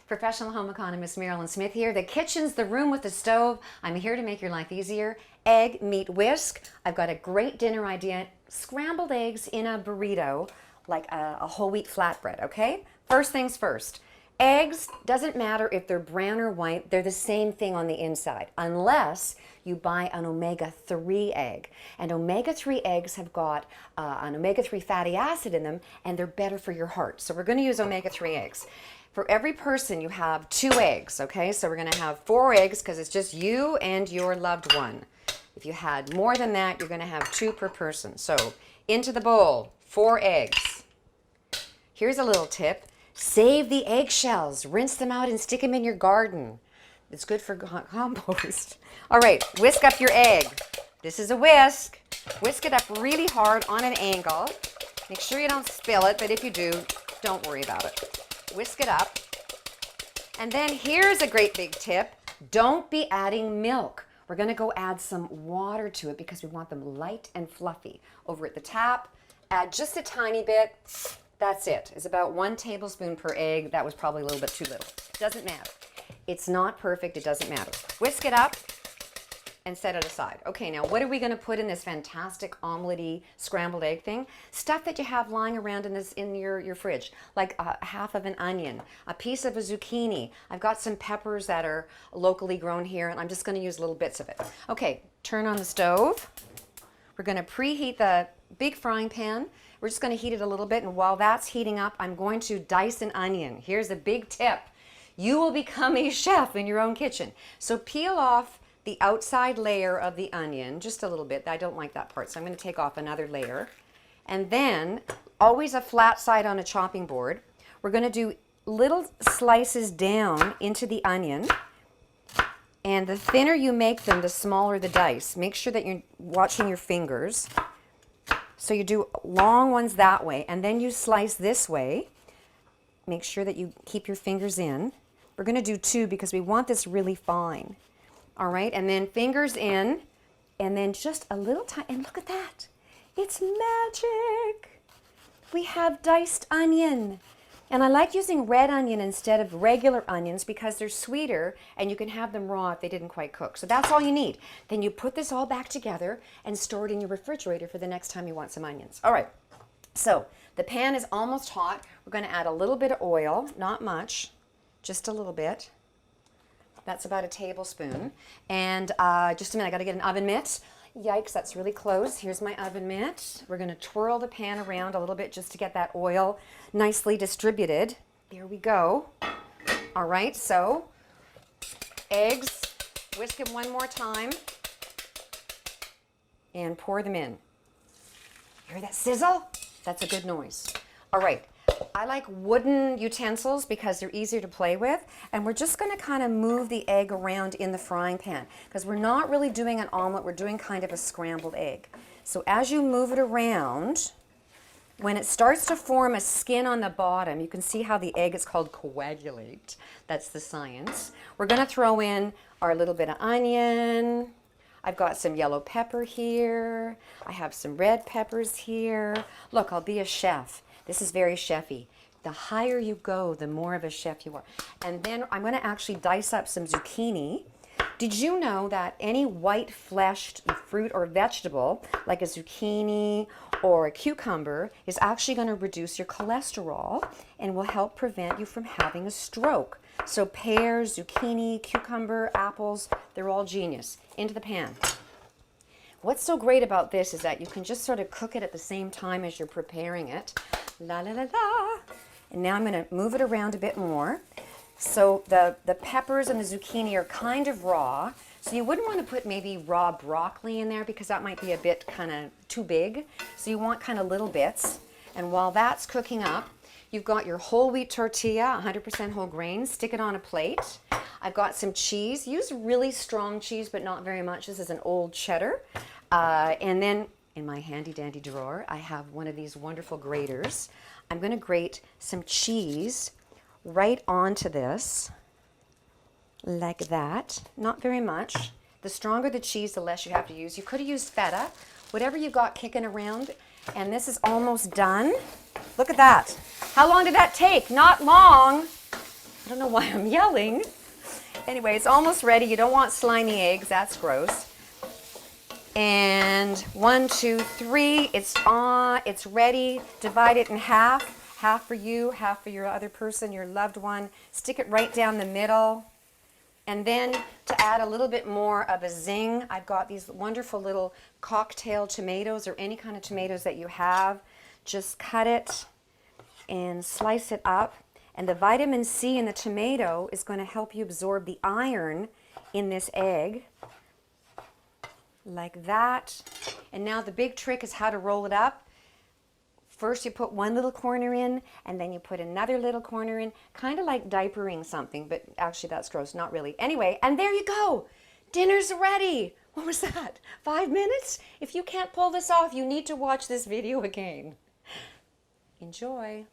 Professional home economist Mairlyn Smith here. The kitchen's the room with the stove. I'm here to make your life easier. Egg, meat, whisk. I've got a great dinner idea. Scrambled eggs in a burrito, like a whole wheat flatbread, okay? First things first. Eggs, doesn't matter if they're brown or white, they're the same thing on the inside, unless you buy an omega-3 egg. And omega-3 eggs have got an omega-3 fatty acid in them, and they're better for your heart. So we're going to use omega-3 eggs. For every person, you have 2 eggs, okay? So we're going to have 4 eggs because it's just you and your loved one. If you had more than that, you're going to have 2 per person. So into the bowl, 4 eggs. Here's a little tip. Save the eggshells. Rinse them out and stick them in your garden. It's good for compost. All right, whisk up your egg. This is a whisk. Whisk it up really hard on an angle. Make sure you don't spill it, but if you do, don't worry about it. Whisk it up. And then here's a great big tip. Don't be adding milk. We're going to go add some water to it because we want them light and fluffy. Over at the top, add just a tiny bit. That's it. It's about 1 tablespoon per egg. That was probably a little bit too little. Doesn't matter. It's not perfect. It doesn't matter. Whisk it up and set it aside. Okay, now what are we going to put in this fantastic omelette-y scrambled egg thing? Stuff that you have lying around in your fridge, like half of an onion, a piece of a zucchini. I've got some peppers that are locally grown here, and I'm just going to use little bits of it. Okay, turn on the stove. We're going to preheat the big frying pan. We're just going to heat it a little bit, and while that's heating up, I'm going to dice an onion. Here's a big tip. You will become a chef in your own kitchen. So peel off the outside layer of the onion, just a little bit. I don't like that part, so I'm going to take off another layer. And then, always a flat side on a chopping board, we're going to do little slices down into the onion. And the thinner you make them, the smaller the dice. Make sure that you're watching your fingers. So you do long ones that way, and then you slice this way. Make sure that you keep your fingers in. We're going to do 2 because we want this really fine. All right, and then fingers in, and then just a little time, and look at that. It's magic. We have diced onion. And I like using red onion instead of regular onions because they're sweeter, and you can have them raw if they didn't quite cook. So that's all you need. Then you put this all back together and store it in your refrigerator for the next time you want some onions. All right, so the pan is almost hot. We're going to add a little bit of oil, not much, just a little bit. That's about a tablespoon. And just a minute, I got to get an oven mitt. Yikes, that's really close. Here's my oven mitt. We're going to twirl the pan around a little bit just to get that oil nicely distributed. There we go. All right, so eggs, whisk them one more time, and pour them in. Hear that sizzle? That's a good noise. All right. I like wooden utensils because they're easier to play with, and we're just going to kind of move the egg around in the frying pan because we're not really doing an omelet, we're doing kind of a scrambled egg. So as you move it around, when it starts to form a skin on the bottom, you can see how the egg is called coagulate. That's the science. We're going to throw in our little bit of onion. I've got some yellow pepper here. I have some red peppers here. Look, I'll be a chef. This is very chefy. The higher you go, the more of a chef you are. And then I'm going to actually dice up some zucchini. Did you know that any white fleshed fruit or vegetable, like a zucchini or a cucumber, is actually going to reduce your cholesterol and will help prevent you from having a stroke? So pears, zucchini, cucumber, apples, they're all genius. Into the pan. What's so great about this is that you can just sort of cook it at the same time as you're preparing it. La la la la. And now I'm going to move it around a bit more. So the peppers and the zucchini are kind of raw. So you wouldn't want to put maybe raw broccoli in there because that might be a bit kind of too big. So you want kind of little bits. And while that's cooking up, you've got your whole wheat tortilla, 100% whole grain. Stick it on a plate. I've got some cheese. Use really strong cheese, but not very much. This is an old cheddar. And then in my handy dandy drawer, I have one of these wonderful graters. I'm going to grate some cheese right onto this, like that. Not very much. The stronger the cheese, the less you have to use. You could have used feta, whatever you got kicking around. And this is almost done. Look at that. How long did that take? Not long. I don't know why I'm yelling. Anyway, it's almost ready. You don't want slimy eggs. That's gross. And 1, 2, 3. It's on. It's ready. Divide it in half. Half for you, half for your other person, your loved one. Stick it right down the middle. And then to add a little bit more of a zing, I've got these wonderful little cocktail tomatoes, or any kind of tomatoes that you have. Just cut it and slice it up. And the vitamin C in the tomato is going to help you absorb the iron in this egg. Like that. And now the big trick is how to roll it up. First you put one little corner in, and then you put another little corner in, kind of like diapering something, but actually that's gross, not really. Anyway, and there you go. Dinner's ready. What was that? 5 minutes? If you can't pull this off, you need to watch this video again. Enjoy.